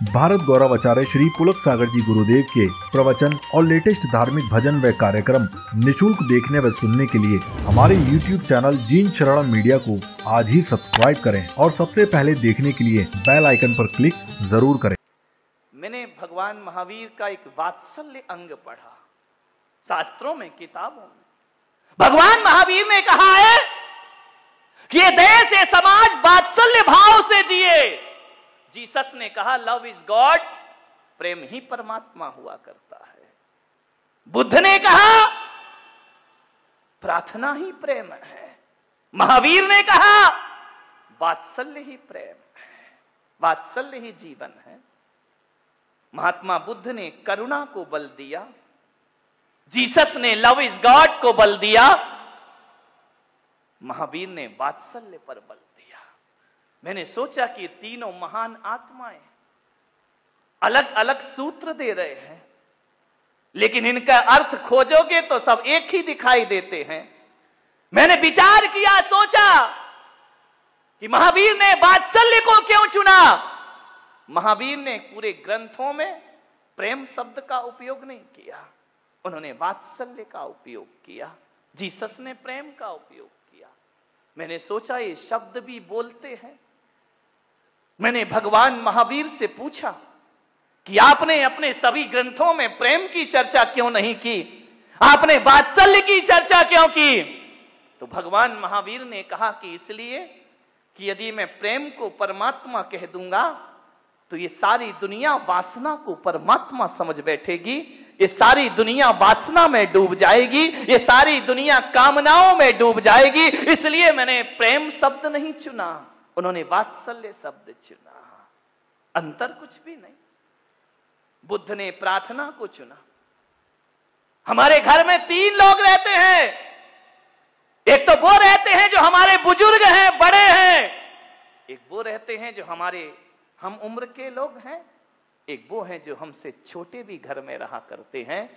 भारत गौरव आचार्य श्री पुलक सागर जी गुरुदेव के प्रवचन और लेटेस्ट धार्मिक भजन व कार्यक्रम निशुल्क देखने व सुनने के लिए हमारे YouTube चैनल जीन शरणम मीडिया को आज ही सब्सक्राइब करें और सबसे पहले देखने के लिए बेल आइकन पर क्लिक जरूर करें। मैंने भगवान महावीर का एक वात्सल्य अंग पढ़ा शास्त्रों में, किताबों में। भगवान महावीर ने कहा है कि ये देश, ये समाज वात्सल्य भाव से जिए। जीसस ने कहा लव इज गॉड, प्रेम ही परमात्मा हुआ करता है। बुद्ध ने कहा प्रार्थना ही प्रेम है। महावीर ने कहा वात्सल्य ही प्रेम है, वात्सल्य ही जीवन है। महात्मा बुद्ध ने करुणा को बल दिया, जीसस ने लव इज गॉड को बल दिया, महावीर ने वात्सल्य पर बल दिया। मैंने सोचा कि तीनों महान आत्माएं अलग अलग सूत्र दे रहे हैं, लेकिन इनका अर्थ खोजोगे तो सब एक ही दिखाई देते हैं। मैंने विचार किया, सोचा कि महावीर ने वात्सल्य को क्यों चुना। महावीर ने पूरे ग्रंथों में प्रेम शब्द का उपयोग नहीं किया, उन्होंने वात्सल्य का उपयोग किया। जीसस ने प्रेम का उपयोग किया। मैंने सोचा ये शब्द भी बोलते हैं। मैंने भगवान महावीर से पूछा कि आपने अपने सभी ग्रंथों में प्रेम की चर्चा क्यों नहीं की, आपने वात्सल्य की चर्चा क्यों की। तो भगवान महावीर ने कहा कि इसलिए कि यदि मैं प्रेम को परमात्मा कह दूंगा तो ये सारी दुनिया वासना को परमात्मा समझ बैठेगी, ये सारी दुनिया वासना में डूब जाएगी, ये सारी दुनिया कामनाओं में डूब जाएगी। इसलिए मैंने प्रेम शब्द नहीं चुना, उन्होंने वात्सल्य शब्द चुना। अंतर कुछ भी नहीं। बुद्ध ने प्रार्थना को चुना। हमारे घर में 3 लोग रहते हैं। एक तो वो रहते हैं जो हमारे बुजुर्ग हैं, बड़े हैं। एक वो रहते हैं जो हमारे हम उम्र के लोग हैं। एक वो हैं जो हमसे छोटे भी घर में रहा करते हैं।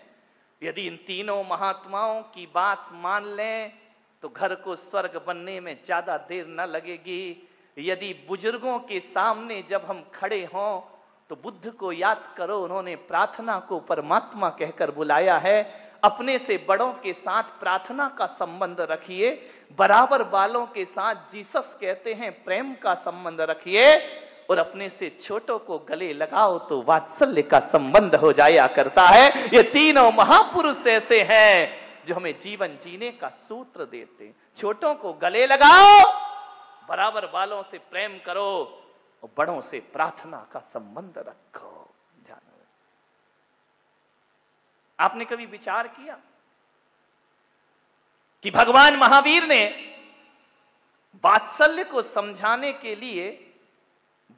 यदि इन तीनों महात्माओं की बात मान लें तो घर को स्वर्ग बनने में ज्यादा देर न लगेगी। यदि बुजुर्गों के सामने जब हम खड़े हों तो बुद्ध को याद करो, उन्होंने प्रार्थना को परमात्मा कहकर बुलाया है। अपने से बड़ों के साथ प्रार्थना का संबंध रखिए, बराबर वालों के साथ जीसस कहते हैं प्रेम का संबंध रखिए, और अपने से छोटों को गले लगाओ तो वात्सल्य का संबंध हो जाया करता है। ये तीनों महापुरुष ऐसे हैं जो हमें जीवन जीने का सूत्र देते हैं। छोटों को गले लगाओ, बराबर वालों से प्रेम करो और बड़ों से प्रार्थना का संबंध रखो। जानो, आपने कभी विचार किया कि भगवान महावीर ने वात्सल्य को समझाने के लिए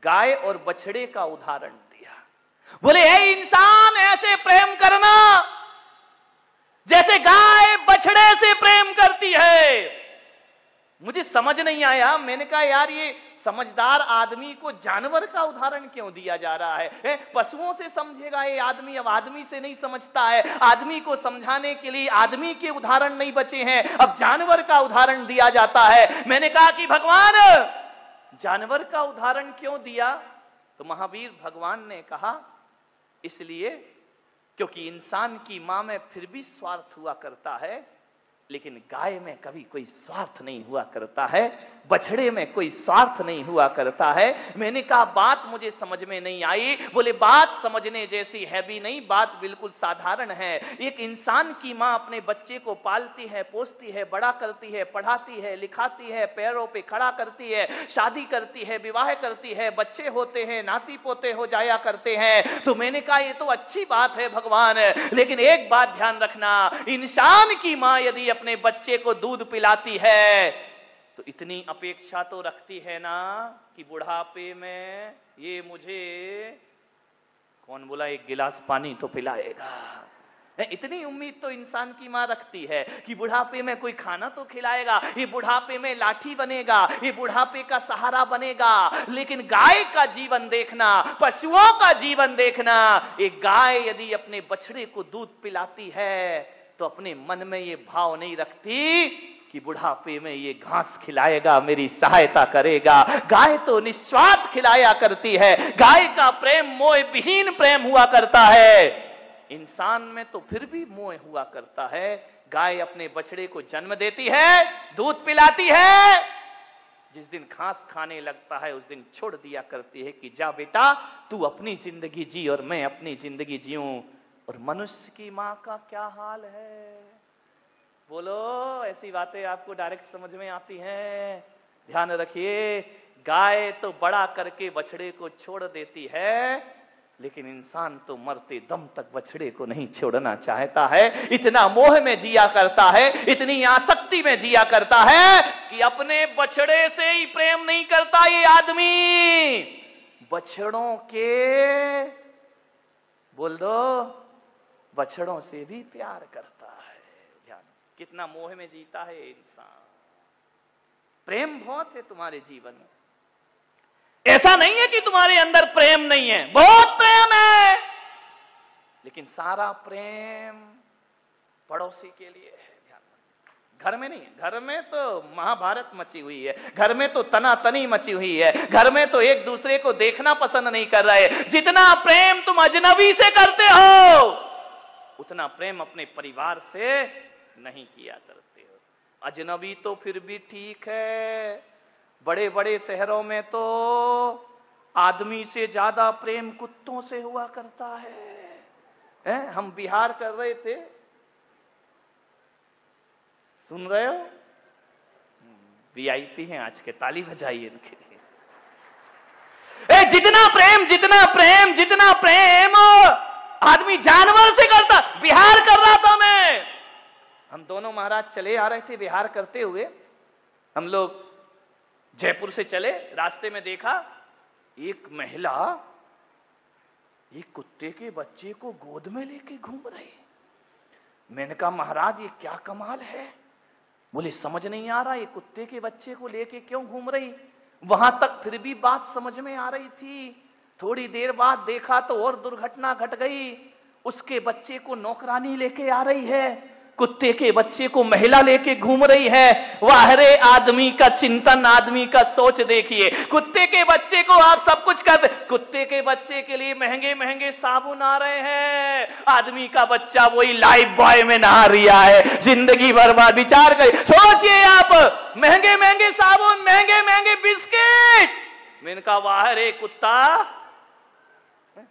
गाय और बछड़े का उदाहरण दिया। बोले हे इंसान, ऐसे प्रेम करना जैसे गाय बछड़े से प्रेम करती है। मुझे समझ नहीं आया। मैंने कहा यार, ये समझदार आदमी को जानवर का उदाहरण क्यों दिया जा रहा है? पशुओं से समझेगा ये आदमी, अब आदमी से नहीं समझता है। आदमी को समझाने के लिए आदमी के उदाहरण नहीं बचे हैं, अब जानवर का उदाहरण दिया जाता है। मैंने कहा कि भगवान जानवर का उदाहरण क्यों दिया? तो महावीर भगवान ने कहा इसलिए क्योंकि इंसान की मां में फिर भी स्वार्थ हुआ करता है, लेकिन गाय में कभी कोई स्वार्थ नहीं हुआ करता है, बछड़े में कोई स्वार्थ नहीं हुआ करता है। मैंने कहा बात मुझे समझ में नहीं आई। बोले बात समझने जैसी है भी नहीं, बात बिल्कुल साधारण है। एक इंसान की मां अपने बच्चे को पालती है, पोसती है, बड़ा करती है, पढ़ाती है, लिखाती है, पैरों पे खड़ा करती है, शादी करती है, विवाह करती है, बच्चे होते हैं, नाती पोते हो जाया करते हैं। तो मैंने कहा ये तो अच्छी बात है भगवान, लेकिन एक बात ध्यान रखना, इंसान की मां यदि अपने बच्चे को दूध पिलाती है तो इतनी अपेक्षा तो रखती है ना कि बुढ़ापे में ये मुझे कौन बोला एक गिलास पानी तो पिलाएगा। इतनी उम्मीद तो इंसान की मां रखती है कि बुढ़ापे में कोई खाना तो खिलाएगा, ये बुढ़ापे में लाठी बनेगा, ये बुढ़ापे का सहारा बनेगा। लेकिन गाय का जीवन देखना, पशुओं का जीवन देखना। एक गाय यदि अपने बछड़े को दूध पिलाती है तो अपने मन में ये भाव नहीं रखती कि कि बुढ़ापे में ये घास खिलाएगा, मेरी सहायता करेगा। गाय तो निस्वार्थ खिलाया करती है, गाय का प्रेम मोह विहीन प्रेम हुआ करता है। इंसान में तो फिर भी मोह हुआ करता है। गाय अपने बछड़े को जन्म देती है, दूध पिलाती है, जिस दिन घास खाने लगता है उस दिन छोड़ दिया करती है कि जा बेटा तू अपनी जिंदगी जी और मैं अपनी जिंदगी जीऊं। और मनुष्य की मां का क्या हाल है, बोलो? ऐसी बातें आपको डायरेक्ट समझ में आती हैं? ध्यान रखिए, गाय तो बड़ा करके बछड़े को छोड़ देती है, लेकिन इंसान तो मरते दम तक बछड़े को नहीं छोड़ना चाहता है। इतना मोह में जिया करता है, इतनी आसक्ति में जिया करता है कि अपने बछड़े से ही प्रेम नहीं करता ये आदमी, बछड़ों के, बोल दो, बछड़ों से भी प्यार करता है। ध्यान, कितना मोह में जीता है इंसान। प्रेम बहुत है तुम्हारे जीवन में, ऐसा नहीं है कि तुम्हारे अंदर प्रेम नहीं है, बहुत प्रेम है, लेकिन सारा प्रेम पड़ोसी के लिए है। ध्यान, घर में नहीं है। घर में तो महाभारत मची हुई है, घर में तो तनातनी मची हुई है, घर में तो एक दूसरे को देखना पसंद नहीं कर रहे। जितना प्रेम तुम अजनबी से करते हो उतना प्रेम अपने परिवार से नहीं किया करते हो। अजनबी तो फिर भी ठीक है, बड़े बड़े शहरों में तो आदमी से ज्यादा प्रेम कुत्तों से हुआ करता है। हम बिहार कर रहे थे, सुन रहे हो? वीआईपी हैं आज के, ताली बजाइए इनके लिए। जितना प्रेम, जितना प्रेम, जितना प्रेम आदमी जानवर से करता, बिहार कर रहा था मैं। हम दोनों महाराज चले आ रहे थे बिहार करते हुए, हम लोग जयपुर से चले, रास्ते में देखा एक महिला एक कुत्ते के बच्चे को गोद में लेके घूम रही। मैंने कहा महाराज ये क्या कमाल है? बोले समझ नहीं आ रहा ये कुत्ते के बच्चे को लेके क्यों घूम रही। वहां तक फिर भी बात समझ में आ रही थी, थोड़ी देर बाद देखा तो और दुर्घटना घट गई। उसके बच्चे को नौकरानी लेके आ रही है, कुत्ते के बच्चे को महिला लेके घूम रही है। वाह रे आदमी का चिंतन, आदमी का सोच देखिए। कुत्ते के बच्चे को आप सब कुछ कर, कुत्ते के बच्चे के लिए महंगे महंगे साबुन आ रहे हैं, आदमी का बच्चा वही लाइफ बॉय में नहा रिया है, जिंदगी बर्बाद। विचार करिए, सोचिए आप, महंगे महंगे साबुन, महंगे महंगे बिस्किट। मैंने कहा वाह रे कुत्ता।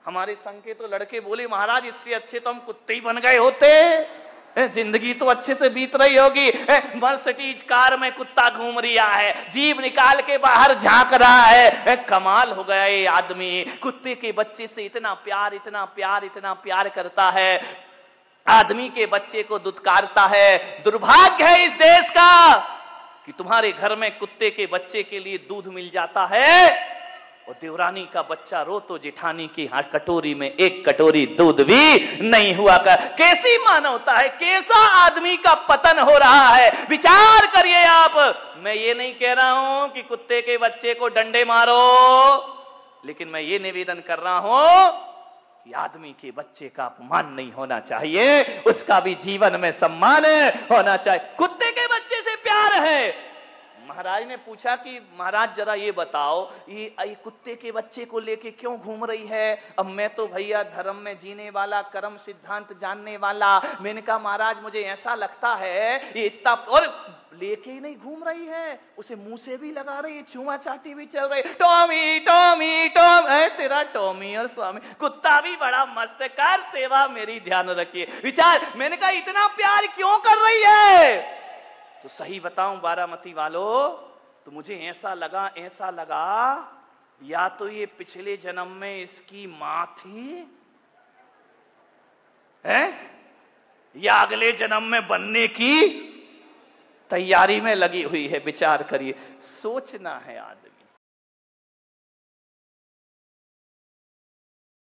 हमारे संघ के तो लड़के बोले महाराज इससे अच्छे तो हम कुत्ते ही बन गए होते, जिंदगी तो अच्छे से बीत रही होगी। मर्सिडीज कार में कुत्ता घूम रिया है, जीभ निकाल के बाहर झांक रहा है। कमाल हो गया ये आदमी, कुत्ते के बच्चे से इतना प्यार, इतना प्यार, इतना प्यार करता है, आदमी के बच्चे को दुत्कारता है। दुर्भाग्य है इस देश का कि तुम्हारे घर में कुत्ते के बच्चे के लिए दूध मिल जाता है और देवरानी का बच्चा रो तो जेठानी की कटोरी में एक कटोरी दूध भी नहीं हुआ कर। कैसी मानवता है, कैसा आदमी का पतन हो रहा है, विचार करिए आप। मैं ये नहीं कह रहा हूं कि कुत्ते के बच्चे को डंडे मारो, लेकिन मैं ये निवेदन कर रहा हूं कि आदमी के बच्चे का अपमान नहीं होना चाहिए, उसका भी जीवन में सम्मान होना चाहिए। कुत्ते के बच्चे से प्यार है। महाराज ने पूछा कि महाराज जरा ये बताओ ये कुत्ते के बच्चे को लेके क्यों घूम रही है? अब मैं तो भैया धर्म में जीने वाला, कर्म सिद्धांत जानने वाला। मैंने कहा महाराज मुझे ऐसा लगता है ये इतना, और लेके ही नहीं घूम रही है, उसे मुंह से भी लगा रही है, चूमा चाटी भी चल रही। टॉमी टॉमी टॉम, तेरा टॉमी और स्वामी। कुत्ता भी बड़ा मस्त है, कर सेवा मेरी, ध्यान रखिए। विचार, मैंने कहा इतना प्यार क्यों कर रही है? तो सही बताऊं बारामती वालों, तो मुझे ऐसा लगा या तो ये पिछले जन्म में इसकी मां थी है, या अगले जन्म में बनने की तैयारी में लगी हुई है। विचार करिए, सोचना है आदमी।